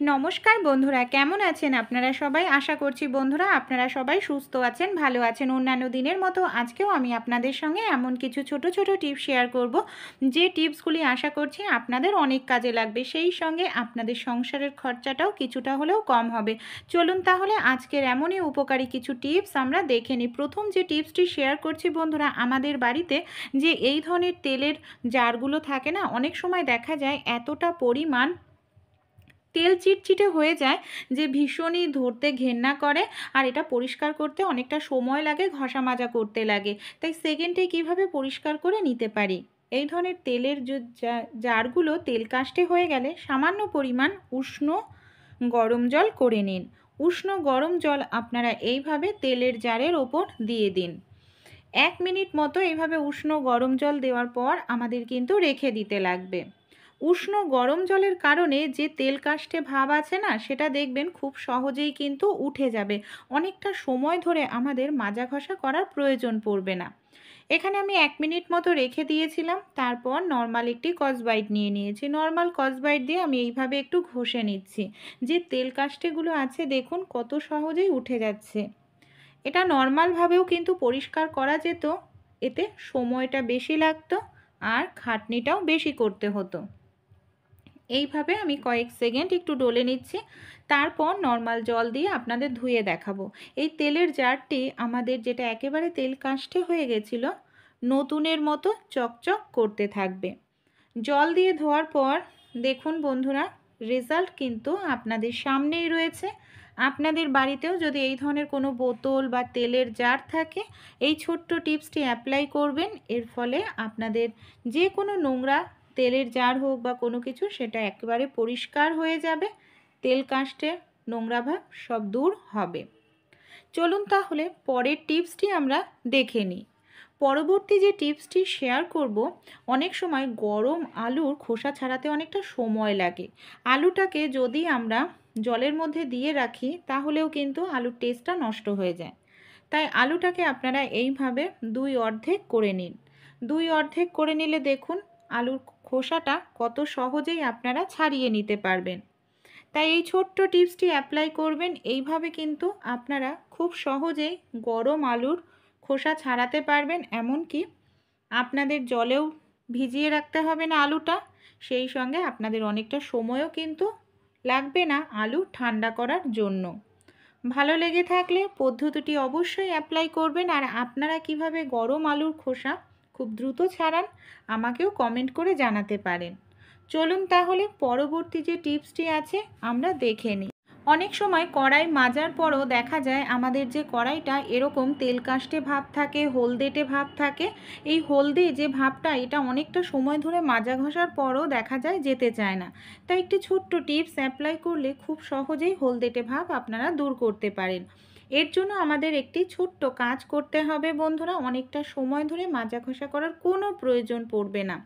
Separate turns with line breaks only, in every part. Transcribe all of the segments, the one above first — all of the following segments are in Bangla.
নমস্কার বন্ধুরা, কেমন আছেন আপনারা সবাই? আশা করছি বন্ধুরা আপনারা সবাই সুস্থ আছেন, ভালো আছেন। অন্যান্য দিনের মতো আজকেও আমি আপনাদের সঙ্গে এমন কিছু ছোট ছোট টিপস শেয়ার করব, যে টিপসগুলি আশা করছি আপনাদের অনেক কাজে লাগবে, সেই সঙ্গে আপনাদের সংসারের খরচাটাও কিছুটা হলেও কম হবে। চলুন তাহলে আজকের এমনই উপকারী কিছু টিপস আমরা দেখে নিই। প্রথম যে টিপসটি শেয়ার করছি বন্ধুরা, আমাদের বাড়িতে যে এই ধরনের তেলের জারগুলো থাকে না, অনেক সময় দেখা যায় এতটা পরিমাণ তেল চিটচিটে হয়ে যায় যে ভীষণই ধরতে ঘেন্না করে, আর এটা পরিষ্কার করতে অনেকটা সময় লাগে, ঘষা মাজা করতে লাগে। তাই সেকেন্ডে কিভাবে পরিষ্কার করে নিতে পারি? এই ধরনের তেলের জারগুলো তেল কাস্টে হয়ে গেলে সামান্য পরিমাণ উষ্ণ গরম জল করে নিন। উষ্ণ গরম জল আপনারা এইভাবে তেলের জারের ওপর দিয়ে দিন। 1 মিনিট মতো এইভাবে উষ্ণ গরম জল দেওয়ার পর আমাদের কিন্তু রেখে দিতে লাগবে। উষ্ণ গরম জলের কারণে যে তেল কাস্টে ভাব আছে না, সেটা দেখবেন খুব সহজেই কিন্তু উঠে যাবে। অনেকটা সময় ধরে আমাদের মাজা ঘষা করার প্রয়োজন পড়বে না। এখানে আমি 1 মিনিট মতো রেখে দিয়েছিলাম। তারপর নর্মাল একটি স্কচব্রাইট নিয়ে নিয়েছি। নর্মাল স্কচব্রাইট দিয়ে আমি এইভাবে একটু ঘষে নিচ্ছি। যে তেল কাস্টেগুলো আছে দেখুন কত সহজেই উঠে যাচ্ছে। এটা নর্মালভাবেও কিন্তু পরিষ্কার করা যেত, এতে সময়টা বেশি লাগতো আর খাটনিটাও বেশি করতে হতো। এইভাবে আমি কয়েক সেকেন্ড একটু ডলে নিচ্ছি, তারপর নর্মাল জল দিয়ে আপনাদের ধুয়ে দেখাবো। এই তেলের জারটি আমাদের যেটা একেবারে তেল কাস্টে হয়ে গেছিলো, নতুনের মতো চকচক করতে থাকবে। জল দিয়ে ধোয়ার পর দেখুন বন্ধুরা, রেজাল্ট কিন্তু আপনাদের সামনেই রয়েছে। আপনাদের বাড়িতেও যদি এই ধরনের কোনো বোতল বা তেলের জার থাকে, এই ছোট্ট টিপসটি অ্যাপ্লাই করবেন। এর ফলে আপনাদের যে কোনো নোংরা তেলের জার হোক বা কোনো কিছু, সেটা একেবারে পরিষ্কার হয়ে যাবে। তেল কাস্টের নোংরা ভাব সব দূর হবে। চলুন তাহলে পরের টিপসটি আমরা দেখে নিই। পরবর্তী যে টিপসটি শেয়ার করব, অনেক সময় গরম আলুর খোসা ছাড়াতে অনেকটা সময় লাগে। আলুটাকে যদি আমরা জলের মধ্যে দিয়ে রাখি, তাহলেও কিন্তু আলুর টেস্টটা নষ্ট হয়ে যায়। তাই আলুটাকে আপনারা এইভাবে 2 অর্ধেক করে নিন। 2 অর্ধেক করে নিলে দেখুন আলুর খোসাটা কত সহজেই আপনারা ছাড়িয়ে নিতে পারবেন। তাই এই ছোট্ট টিপসটি অ্যাপ্লাই করবেন। এইভাবে কিন্তু আপনারা খুব সহজেই গরম আলুর খোসা ছাড়াতে পারবেন। এমনকি আপনাদের জলেও ভিজিয়ে রাখতে হবে না আলুটা, সেই সঙ্গে আপনাদের অনেকটা সময়ও কিন্তু লাগবে না আলু ঠান্ডা করার জন্য। ভালো লেগে থাকলে পদ্ধতিটি অবশ্যই অ্যাপ্লাই করবেন। আর আপনারা কিভাবে গরম আলুর খোসা খুব দ্রুত ছাড়ান, আমাকেও কমেন্ট করে জানাতে পারেন। চলুন তাহলে পরবর্তী যে টিপসটি আছে আমরা দেখে নিই। অনেক সময় কড়াই মাজার পরও দেখা যায় আমাদের যে কড়াইটা এরকম তেল কাস্টে ভাব থাকে, হলদেটে ভাব থাকে। এই হলদে যে ভাবটা, এটা অনেকটা সময় ধরে মাজা ঘষার পরও দেখা যায় যেতে চায় না। তাই একটি ছোট্ট টিপস অ্যাপ্লাই করলে খুব সহজেই হলদেটে ভাব আপনারা দূর করতে পারেন। এর জন্য আমাদের একটি ছোট্ট কাজ করতে হবে বন্ধুরা। অনেকটা সময় ধরে মাজা ঘষা করার কোনো প্রয়োজন পড়বে না।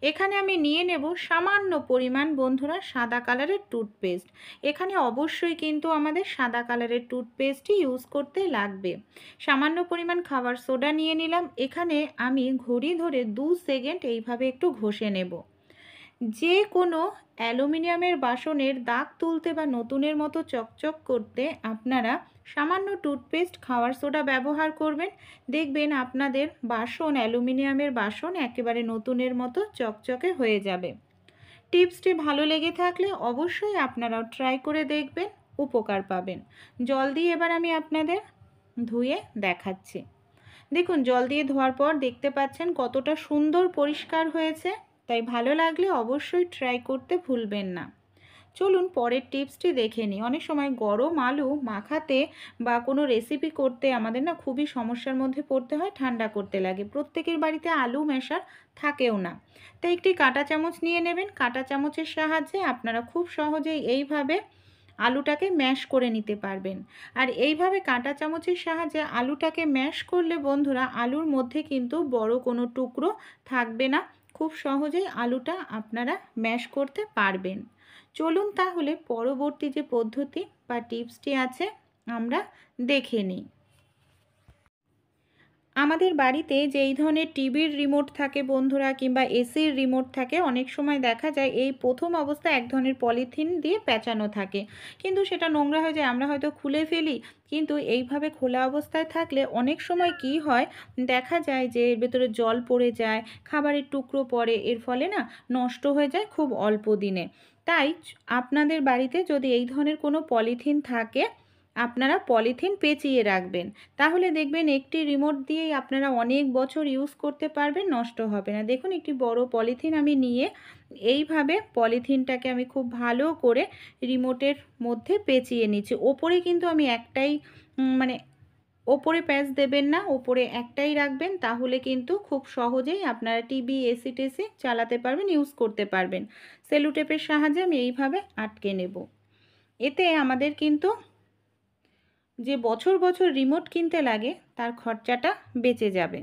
এখানে আমি নিয়ে নেব সামান্য পরিমাণ বন্ধুরা সাদা কালারের টুথপেস্ট। এখানে অবশ্যই কিন্তু আমাদের সাদা কালারের টুথপেস্টই ইউজ করতে লাগবে। সামান্য পরিমাণ খাবার সোডা নিয়ে নিলাম। এখানে আমি ঘড়ি ধরে 2 সেকেন্ড এইভাবে একটু ঘষে নেব। যে কোনো অ্যালুমিনিয়ামের বাসনের দাগ তুলতে বা নতুনের মতো চকচক করতে আপনারা সামান্য টুথপেস্ট, খাওয়ার সোডা ব্যবহার করবেন। দেখবেন আপনাদের বাসন, অ্যালুমিনিয়ামের বাসন একেবারে নতুনের মতো চকচকে হয়ে যাবে। টিপসটি ভালো লেগে থাকলে অবশ্যই আপনারাও ট্রাই করে দেখবেন, উপকার পাবেন। জল দিয়ে এবার আমি আপনাদের ধুয়ে দেখাচ্ছি। দেখুন জল দিয়ে ধোয়ার পর দেখতে পাচ্ছেন কতটা সুন্দর পরিষ্কার হয়েছে। তাই ভালো লাগলে অবশ্যই ট্রাই করতে ভুলবেন না। চলুন পরের টিপসটি দেখে নিই। অনেক সময় গরম আলু মাখাতে বা কোনো রেসিপি করতে আমাদের না খুবই সমস্যার মধ্যে পড়তে হয়, ঠান্ডা করতে লাগে। প্রত্যেকের বাড়িতে আলু ম্যাশার থাকেও না। তাই একটি কাঁটা চামচ নিয়ে নেবেন। কাঁটা চামচের সাহায্যে আপনারা খুব সহজেই এইভাবে আলুটাকে ম্যাশ করে নিতে পারবেন। আর এইভাবে কাঁটা চামচের সাহায্যে আলুটাকে ম্যাশ করলে বন্ধুরা আলুর মধ্যে কিন্তু বড় কোনো টুকরো থাকবে না। খুব সহজেই আলুটা আপনারা ম্যাশ করতে পারবেন। চলুন তাহলে পরবর্তী যে পদ্ধতি বা টিপসটি আছে আমরা দেখে নিই। আমাদের বাড়িতে যে এই ধরনের টিভির রিমোট থাকে বন্ধুরা, কিংবা এসির রিমোট থাকে, অনেক সময় দেখা যায় এই প্রথম অবস্থায় এক ধরনের পলিথিন দিয়ে পেঁচানো থাকে, কিন্তু সেটা নোংরা হয়ে যায়, আমরা হয়তো খুলে ফেলি। কিন্তু এইভাবে খোলা অবস্থায় থাকলে অনেক সময় কি হয়, দেখা যায় যে এর ভেতরে জল পড়ে যায়, খাবারের টুকরো পড়ে, এর ফলে না নষ্ট হয়ে যায় খুব অল্প দিনে। তাই আপনাদের বাড়িতে যদি এই ধরনের কোনো পলিথিন থাকে, আপনারা পলিথিন পেঁচিয়ে রাখবেন। তাহলে দেখবেন একটি রিমোট দিয়েই আপনারা অনেক বছর ইউজ করতে পারবেন, নষ্ট হবে না। দেখুন, একটি বড় পলিথিন আমি নিয়ে এইভাবে পলিথিনটাকে আমি খুব ভালো করে রিমোটের মধ্যে পেঁচিয়ে নিচ্ছি। ওপরে কিন্তু আমি একটাই মানে ওপরে প্যাচ দেবেন না, ওপরে একটাই রাখবেন, তাহলে কিন্তু খুব সহজেই আপনারা টিভি এসি টেসি চালাতে পারবেন, ইউজ করতে পারবেন। সেলো টেপের সাহায্যে আমি এইভাবে আটকে নেব। এতে আমাদের কিন্তু যে বছর বছর রিমোট কিনতে লাগে তার খরচাটা বেঁচে যাবে।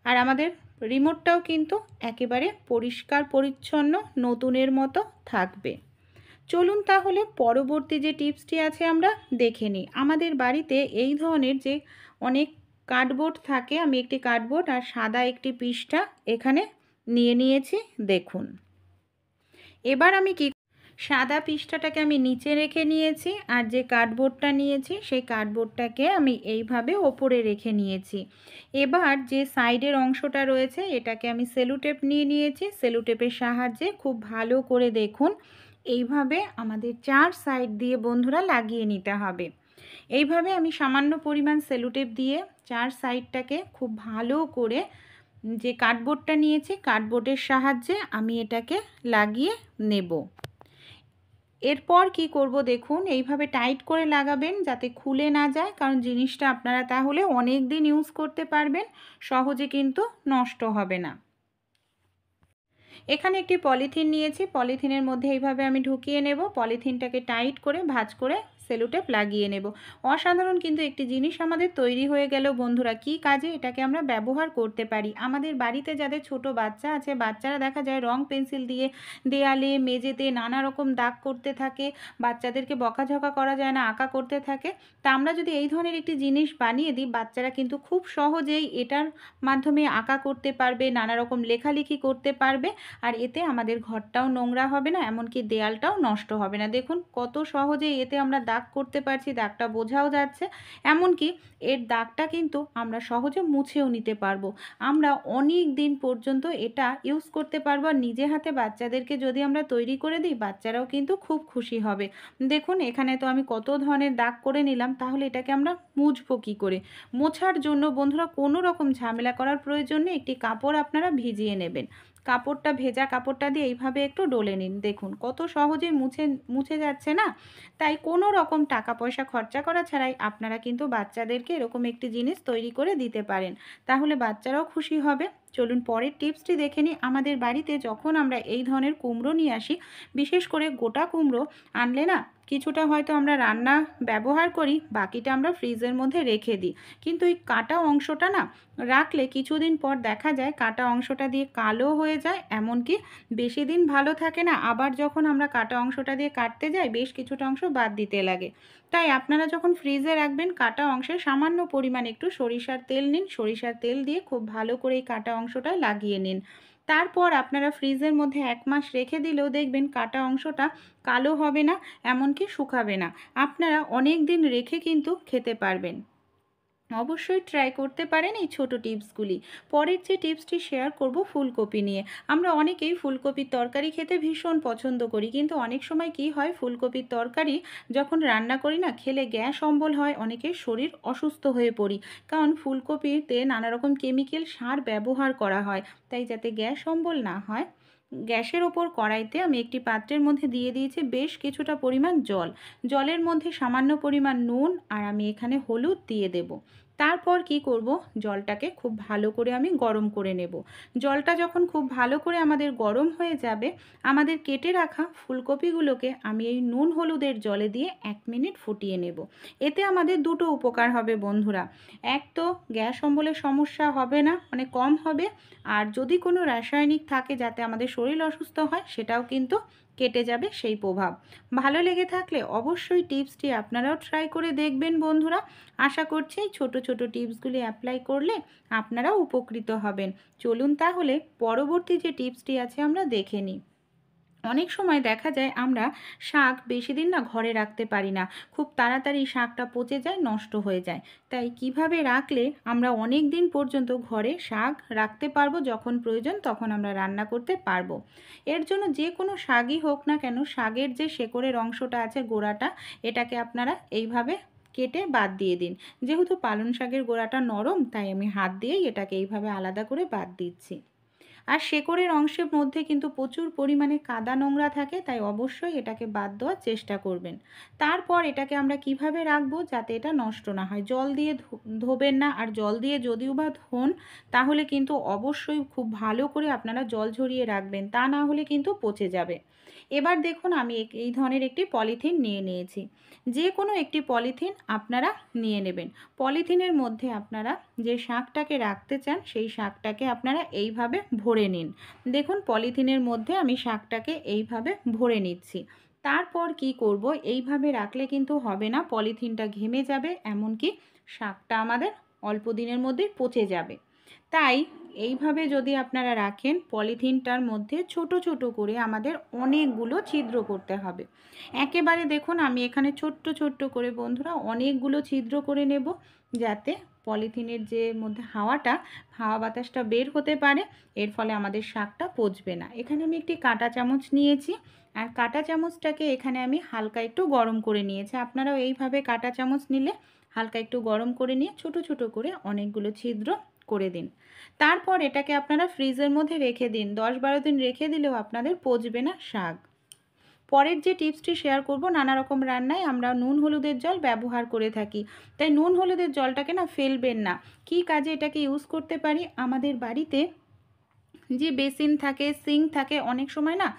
আর আমাদের রিমোটটাও কিন্তু একেবারে পরিষ্কার পরিচ্ছন্ন নতুনের মতো থাকবে। চলুন তাহলে পরবর্তী যে টিপসটি আছে আমরা দেখে নিই। আমাদের বাড়িতে এই ধরনের যে অনেক কার্ডবোর্ড থাকে, আমি একটি কার্ডবোর্ড আর সাদা একটি পৃষ্ঠা এখানে নিয়ে নিয়েছি। দেখুন, এবার আমি কি সাদা পৃষ্ঠাটাকে আমি নিচে রেখে নিয়েছি, আর যে কার্ডবোর্ডটা নিয়েছি সেই কার্ডবোর্ডটাকে আমি এইভাবে ওপরে রেখে নিয়েছি। এবার যে সাইডের অংশটা রয়েছে এটাকে আমি সেলো টেপ নিয়ে নিয়েছি। সেলো টেপের সাহায্যে খুব ভালো করে দেখুন এইভাবে আমাদের 4 সাইড দিয়ে বন্ধুরা লাগিয়ে নিতে হবে। এইভাবে আমি সামান্য পরিমাণ সেলো টেপ দিয়ে 4 সাইডটাকে খুব ভালো করে যে কার্ডবোর্ডটা নিয়েছি কার্ডবোর্ডের সাহায্যে আমি এটাকে লাগিয়ে নেব। এরপর কি করব দেখুন, এইভাবে টাইট করে লাগাবেন যাতে খুলে না যায়, কারণ জিনিসটা আপনারা তাহলে অনেক দিন ইউজ করতে পারবেন, সহজে কিন্তু নষ্ট হবে না। এখানে একটি পলিথিন নিয়েছি, পলিথিনের মধ্যে এইভাবে আমি ঢুকিয়ে নেব, পলিথিনটাকে টাইট করে ভাঁজ করে সেলো টেপ লাগিয়ে নেব। অসাধারণ কিন্তু একটি জিনিস আমাদের তৈরি হয়ে গেল বন্ধুরা। কি কাজে এটাকে আমরা ব্যবহার করতে পারি? আমাদের বাড়িতে যাদের ছোট বাচ্চা আছে, বাচ্চারা দেখা যায় রং পেন্সিল দিয়ে দেয়ালে মেঝেতে নানা রকম দাগ করতে থাকে, বাচ্চাদেরকে বকাঝকা করা যায় না, আঁকা করতে থাকে। তা আমরা যদি এই ধরনের একটি জিনিস বানিয়ে দিই, বাচ্চারা কিন্তু খুব সহজেই এটার মাধ্যমে আঁকা করতে পারবে, নানা রকম লেখালেখি করতে পারবে, আর এতে আমাদের ঘরটাও নোংরা হবে না, এমনকি দেয়ালটাও নষ্ট হবে না। দেখুন কত সহজেই এতে আমরা দাগ করতে পারছি, দাগটা বোঝাও যাচ্ছে, এমনকি এর দাগটা কিন্তু আমরা সহজে মুছেও নিতে পারবো। আমরা অনেক দিন পর্যন্ত এটা ইউজ করতে পারবো, আর নিজে হাতে বাচ্চাদেরকে যদি আমরা তৈরি করে দিই, বাচ্চারাও কিন্তু খুব খুশি হবে। দেখুন এখানে তো আমি কত ধরনের দাগ করে নিলাম, তাহলে এটাকে আমরা মুছবো কী করে? মোছার জন্য বন্ধুরা কোনো রকম ঝামেলা করার প্রয়োজন নেই, একটি কাপড় আপনারা ভিজিয়ে নেবেন। কাপড়টা ভেজা কাপড়টা দিয়ে এইভাবে একটু ডলে নিন। দেখুন কত সহজেই মুছে যাচ্ছে না? তাই কোনো রকম টাকা পয়সা খরচা করা ছাড়াই আপনারা কিন্তু বাচ্চাদেরকে এরকম একটি জিনিস তৈরি করে দিতে পারেন, তাহলে বাচ্চারাও খুশি হবে। চলুন পরের টিপসটি দেখে নিই। আমাদের বাড়িতে যখন আমরা এই ধরনের কুমড়ো নিয়ে আসি, বিশেষ করে গোটা কুমড়ো আনলে না কিছুটা হয়তো আমরা রান্না ব্যবহার করি, বাকিটা আমরা ফ্রিজের মধ্যে রেখে দিই, কিন্তু এই কাটা অংশটা না রাখলে কিছুদিন পর দেখা যায় কাটা অংশটা দিয়ে কালো হয়ে যায়, এমনকি বেশি দিন ভালো থাকে না। আবার যখন আমরা কাটা অংশটা দিয়ে কাটতে যাই, বেশ কিছুটা অংশ বাদ দিতে লাগে। তাই আপনারা যখন ফ্রিজে রাখবেন, কাটা অংশে সামান্য পরিমাণ একটু সরিষার তেল নিন, সরিষার তেল দিয়ে খুব ভালো করে এই কাটা অংশটা লাগিয়ে নিন। তারপর আপনারা ফ্রিজের মধ্যে 1 মাস রেখে দিলেও দেখবেন কাটা অংশটা কালো হবে না, এমনকি শুকাবে না। আপনারা অনেক দিন রেখে কিন্তু খেতে পারবেন। অবশ্যই ট্রাই করতে পারেন এই ছোট টিপসগুলি। পরের যে টিপসটি শেয়ার করব ফুলকপি নিয়ে। আমরা অনেকেই ফুলকপির তরকারি খেতে ভীষণ পছন্দ করি, কিন্তু অনেক সময় কি হয়, ফুলকপির তরকারি যখন রান্না করি না, খেলে গ্যাস অম্বল হয়, অনেকের শরীর অসুস্থ হয়ে পড়ি, কারণ ফুলকপিতে নানা রকম কেমিক্যাল সার ব্যবহার করা হয়। তাই যাতে গ্যাস অম্বল না হয়, গ্যাসের ওপর কড়াইতে আমি একটি পাত্রের মধ্যে দিয়ে দিয়েছি বেশ কিছুটা পরিমাণ জল। জলের মধ্যে সামান্য পরিমাণ নুন আর আমি এখানে হলুদ দিয়ে দেব। তারপর কি করব, জলটাকে খুব ভালো করে আমি গরম করে নেব। জলটা যখন খুব ভালো করে আমাদের গরম হয়ে যাবে, আমাদের কেটে রাখা ফুলকপিগুলোকে আমি এই নুন হলুদের জলে দিয়ে 1 মিনিট ফুটিয়ে নেব। এতে আমাদের দুটো উপকার হবে বন্ধুরা। এক তো গ্যাস অম্বলের সমস্যা হবে না, মানে কম হবে, আর যদি কোনো রাসায়নিক থাকে যাতে আমাদের শরীর অসুস্থ হয়, সেটাও কিন্তু কেটে যাবে সেই প্রভাব। ভালো লেগে থাকলে অবশ্যই টিপসটি আপনারাও ট্রাই করে দেখবেন বন্ধুরা। আশা করছি ছোট ছোট টিপসগুলি অ্যাপ্লাই করলে আপনারাও উপকৃত হবেন। চলুন তাহলে পরবর্তী যে টিপসটি আছে আমরা দেখে নিই। অনেক সময় দেখা যায় আমরা শাক বেশি দিন না ঘরে রাখতে পারি না, খুব তাড়াতাড়ি শাকটা পচে যায়, নষ্ট হয়ে যায়। তাই কিভাবে রাখলে আমরা অনেক দিন পর্যন্ত ঘরে শাক রাখতে পারবো, যখন প্রয়োজন তখন আমরা রান্না করতে পারবো। এর জন্য যে কোনো শাকই হোক না কেন, শাকের যে শেকড়ের অংশটা আছে, গোড়াটা, এটাকে আপনারা এইভাবে কেটে বাদ দিয়ে দিন। যেহেতু পালং শাকের গোড়াটা নরম, তাই আমি হাত দিয়েই এটাকে এইভাবে আলাদা করে বাদ দিচ্ছি। আর শেকড়ের অংশের মধ্যে কিন্তু প্রচুর পরিমাণে কাদা নোংরা থাকে, তাই অবশ্যই এটাকে বাদ দেওয়ার চেষ্টা করবেন। তারপর এটাকে আমরা কিভাবে রাখবো যাতে এটা নষ্ট না হয়, জল দিয়ে ধোবেন না। আর জল দিয়ে যদিও বা ধোন, তাহলে কিন্তু অবশ্যই খুব ভালো করে আপনারা জল ঝরিয়ে রাখবেন, তা না হলে কিন্তু পচে যাবে। এবার দেখুন আমি এই ধরনের একটি পলিথিন নিয়ে নিয়েছি। যে কোনো একটি পলিথিন আপনারা নিয়ে নেবেন। পলিথিনের মধ্যে আপনারা যে শাকটাকে রাখতে চান, সেই শাকটাকে আপনারা এইভাবে ভরে নিন। দেখুন পলিথিনের মধ্যে আমি শাকটাকে এইভাবে ভরে নিচ্ছি। তারপর কি করব, এইভাবে রাখলে কিন্তু হবে না, পলিথিনটা ঘেমে যাবে, এমনকি শাকটা আমাদের অল্প দিনের মধ্যেই পচে যাবে। তাই এইভাবে যদি আপনারা রাখেন, পলিথিনটার মধ্যে ছোট ছোট করে আমাদের অনেকগুলো ছিদ্র করতে হবে। একেবারে দেখুন আমি এখানে ছোট্ট ছোট্ট করে বন্ধুরা অনেকগুলো ছিদ্র করে নেব, যাতে পলিথিনের যে মধ্যে হাওয়া বাতাসটা বের হতে পারে, এর ফলে আমাদের শাকটা পচবে না। এখানে আমি একটি কাঁটা চামচ নিয়েছি, আর কাঁটা চামচটাকে এখানে আমি হালকা একটু গরম করে নিয়েছি। আপনারাও এইভাবে কাঁটা চামচ নিলে হালকা একটু গরম করে নিয়ে ছোট ছোট করে অনেকগুলো ছিদ্র করে দিন। তারপর এটাকে আপনারা ফ্রিজের মধ্যে রেখে দিন। 10-12 দিন রেখে দিলেও আপনাদের পচবে না শাক। পরের যে টিপসটি শেয়ার করব, নানা রকম রান্নায় আমরা নুন হলুদের জল ব্যবহার করে থাকি, তাই নুন হলুদের জলটাকে না ফেলবেন না। কী কাজে এটাকে ইউজ করতে পারি, আমাদের বাড়িতে যে বেসিন থাকে, সিঙ্ক থাকে, অনেক সময় না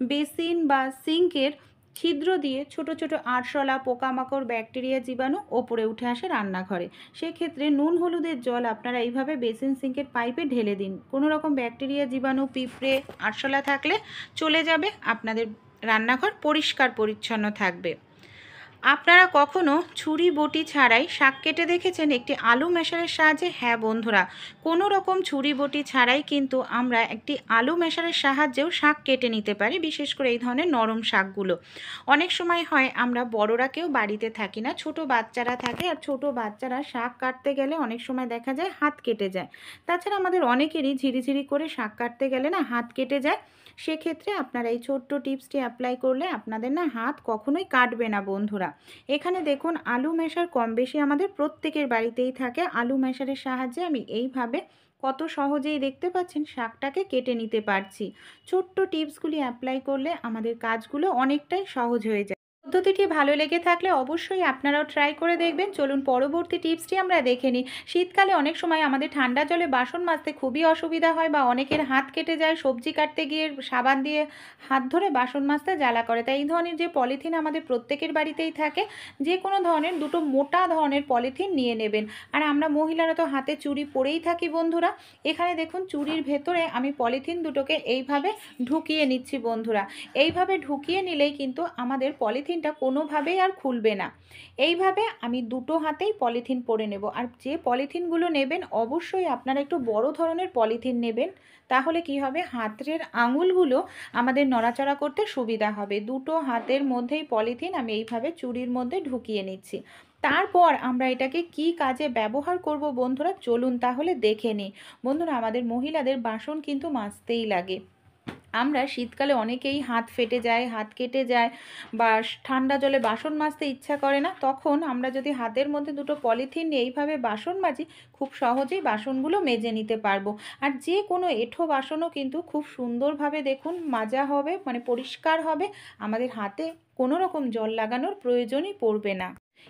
বেসিন বা সিঙ্কের ছিদ্র দিয়ে ছোট ছোট আরশোলা, পোকামাকড়, ব্যাকটেরিয়া, জীবাণু ওপরে উঠে আসে রান্নাঘরে। সেক্ষেত্রে নুন হলুদের জল আপনারা এইভাবে বেসিন সিঙ্কের পাইপে ঢেলে দিন। কোনো রকম ব্যাকটেরিয়া, জীবাণু, পিঁপড়ে, আরশোলা থাকলে চলে যাবে, আপনাদের রান্নাঘর পরিষ্কার পরিচ্ছন্ন থাকবে। আপনারা কখনো ছুরি বটি ছাড়াই শাক কেটে দেখেছেন একটি আলু মেশারের সাহায্যে? হ্যাঁ বন্ধুরা, কোনো রকম ছুরি বটি ছাড়াই কিন্তু আমরা একটি আলু মেশারের সাহায্যেও শাক কেটে নিতে পারি, বিশেষ করে এই ধরনের নরম শাকগুলো। অনেক সময় হয় আমরা বড়রা কেউ বাড়িতে থাকি না, ছোট বাচ্চারা থাকে, আর ছোট বাচ্চারা শাক কাটতে গেলে অনেক সময় দেখা যায় হাত কেটে যায়। তাছাড়া আমাদের অনেকেরই ঝিরিঝিরি করে শাক কাটতে গেলে না হাত কেটে যায়। সেক্ষেত্রে আপনারা এই ছোট্ট টিপসটি অ্যাপ্লাই করলে আপনাদের না হাত কখনোই কাটবে না বন্ধুরা। এখানে দেখুন আলু মেশার কম বেশি আমাদের প্রত্যেকের বাড়িতেই থাকে। আলু মেশারের সাহায্যে আমি এইভাবে কত সহজেই দেখতে পাচ্ছেন শাকটাকে কেটে নিতে পারছি। ছোট্ট টিপসগুলি অ্যাপ্লাই করলে আমাদের কাজগুলো অনেকটাই সহজ হয়ে যায়। পদ্ধতিটি ভালো লেগে থাকলে অবশ্যই আপনারাও ট্রাই করে দেখবেন। চলুন পরবর্তী টিপসটি আমরা দেখে নিই। শীতকালে অনেক সময় আমাদের ঠান্ডা জলে বাসন মাজতে খুবই অসুবিধা হয়, বা অনেকের হাত কেটে যায়, সবজি কাটতে গিয়ে সাবান দিয়ে হাত ধরে বাসন মাজতে জ্বালা করে। তাই এই ধরনের যে পলিথিন আমাদের প্রত্যেকের বাড়িতেই থাকে, যে কোনো ধরনের দুটো মোটা ধরনের পলিথিন নিয়ে নেবেন। আর আমরা মহিলারা তো হাতে চুড়ি পরেই থাকি বন্ধুরা। এখানে দেখুন চুড়ির ভেতরে আমি পলিথিন দুটোকে এইভাবে ঢুকিয়ে নিচ্ছি বন্ধুরা। এইভাবে ঢুকিয়ে নিলেই কিন্তু আমাদের পলিথিনটা কোনোভাবেই আর খুলবে না। এইভাবে আমি দুটো হাতেই পলিথিন পরে নেব। আর যে পলিথিনগুলো নেবেন অবশ্যই আপনারা একটু বড় ধরনের পলিথিন নেবেন, তাহলে কি হবে, হাতের আঙুলগুলো আমাদের নড়াচড়া করতে সুবিধা হবে। দুটো হাতের মধ্যেই পলিথিন আমি এইভাবে চুড়ির মধ্যে ঢুকিয়ে নিচ্ছি। তারপর আমরা এটাকে কি কাজে ব্যবহার করব বন্ধুরা, চলুন তাহলে দেখে নিই। বন্ধুরা, আমাদের মহিলাদের বাসন কিন্তু মাজতেই লাগে। আমরা শীতকালে অনেকেই হাত ফেটে যায়, হাত কেটে যায়, বা ঠান্ডা জলে বাসন মাজতে ইচ্ছা করে না, তখন আমরা যদি হাতের মধ্যে দুটো পলিথিন নিয়ে এইভাবে বাসন মাজি, খুব সহজেই বাসনগুলো মেজে নিতে পারবো। আর যে কোনো এঁঠো বাসনও কিন্তু খুব সুন্দরভাবে দেখুন মাজা হবে, মানে পরিষ্কার হবে। আমাদের হাতে কোনো রকম জল লাগানোর প্রয়োজনই পড়বে না।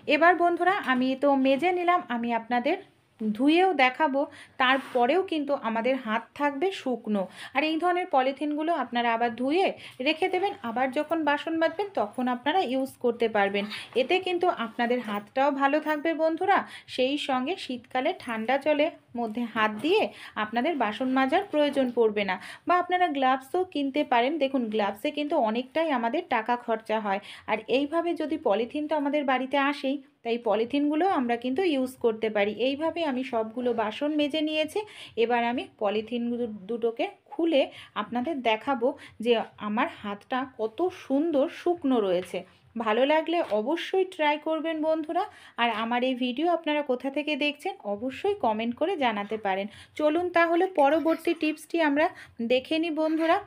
এবার বন্ধুরা আমি তো মেজে নিলাম, আমি আপনাদের ধুয়েও দেখাবো, তারপরেও কিন্তু আমাদের হাত থাকবে শুকনো। আর এই ধরনের পলিথিনগুলো আপনারা আবার ধুয়ে রেখে দেবেন, আবার যখন বাসন মাজবেন তখন আপনারা ইউজ করতে পারবেন। এতে কিন্তু আপনাদের হাতটাও ভালো থাকবে বন্ধুরা, সেই সঙ্গে শীতকালে ঠান্ডা জলের মধ্যে হাত দিয়ে আপনাদের বাসন মাজার প্রয়োজন পড়বে না। বা আপনারা গ্লাভসও কিনতে পারেন, দেখুন গ্লাভসে কিন্তু অনেকটাই আমাদের টাকা খরচা হয়। আর এইভাবে যদি পলিথিন তো আমাদের বাড়িতে আসেই, তাই পলিথিনগুলো আমরা কিন্তু ইউজ করতে পারি। এইভাবে আমি সবগুলো বাসন মেজে নিয়েছি। এবার আমি পলিথিন দুটোকে খুলে আপনাদের দেখাবো যে আমার হাতটা কত সুন্দর শুকনো রয়েছে। ভালো লাগলে অবশ্যই ট্রাই করবেন বন্ধুরা। আর আমার এই ভিডিও আপনারা কোথা থেকে দেখছেন অবশ্যই কমেন্ট করে জানাতে পারেন। চলুন তাহলে পরবর্তী টিপসটি আমরা দেখে নিই বন্ধুরা।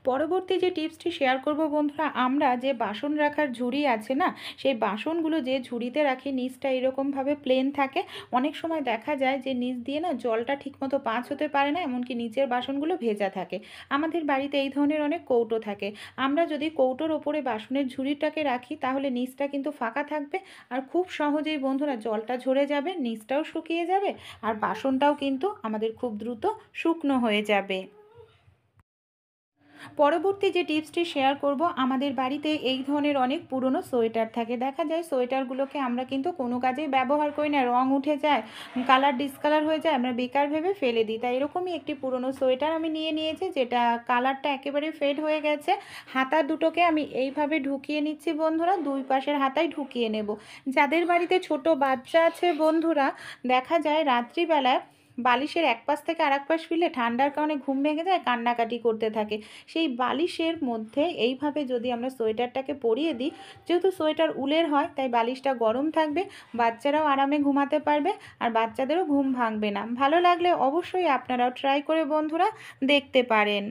পরবর্তী যে টিপসটি শেয়ার করব বন্ধুরা, আমরা যে বাসন রাখার ঝুড়ি আছে না, সেই বাসনগুলো যে ঝুড়িতে রাখি নিচটা এরকমভাবে প্লেন থাকে। অনেক সময় দেখা যায় যে নিচ দিয়ে না জলটা ঠিকমতো পাঁচ হতে পারে না, এমনকি নিচের বাসনগুলো ভেজা থাকে। আমাদের বাড়িতে এই ধরনের অনেক কৌটো থাকে। আমরা যদি কৌটোর ওপরে বাসনের ঝুড়িটাকে রাখি তাহলে নিচটা কিন্তু ফাঁকা থাকবে, আর খুব সহজেই বন্ধুরা জলটা ঝরে যাবে, নিচটাও শুকিয়ে যাবে, আর বাসনটাও কিন্তু আমাদের খুব দ্রুত শুকনো হয়ে যাবে। পরবর্তী যে টিপসটি শেয়ার করব, আমাদের বাড়িতে এই ধরনের অনেক পুরনো সোয়েটার থাকে। দেখা যায় সোয়েটারগুলোকে আমরা কিন্তু কোনো কাজেই ব্যবহার করি না, রং উঠে যায়, কালার ডিসকালার হয়ে যায়, আমরা বেকার ভেবে ফেলে দিই। তাই এরকমই একটি পুরনো সোয়েটার আমি নিয়ে নিয়েছি, যেটা কালারটা একেবারে ফেড হয়ে গেছে। হাতা দুটোকে আমি এইভাবে ঢুকিয়ে নিচ্ছি বন্ধুরা, দুই পাশের হাতায় ঢুকিয়ে নেব। যাদের বাড়িতে ছোট বাচ্চা আছে বন্ধুরা, দেখা যায় রাত্রিবেলায় বালিশের এক পাশ থেকে আরেক পাশ ফিরলে ঠান্ডার কারণে ঘুম ভেঙে যায়, কান্নাকাটি করতে থাকে। সেই বালিশের মধ্যে এইভাবে যদি আমরা সোয়েটারটাকে পরিয়ে দিই, যেহেতু সোয়েটার উলের হয় তাই বালিশটা গরম থাকবে, বাচ্চারাও আরামে ঘুমাতে পারবে, আর বাচ্চাদেরও ঘুম ভাঙবে না। ভালো লাগলে অবশ্যই আপনারাও ট্রাই করে বন্ধুরা দেখতে পারেন।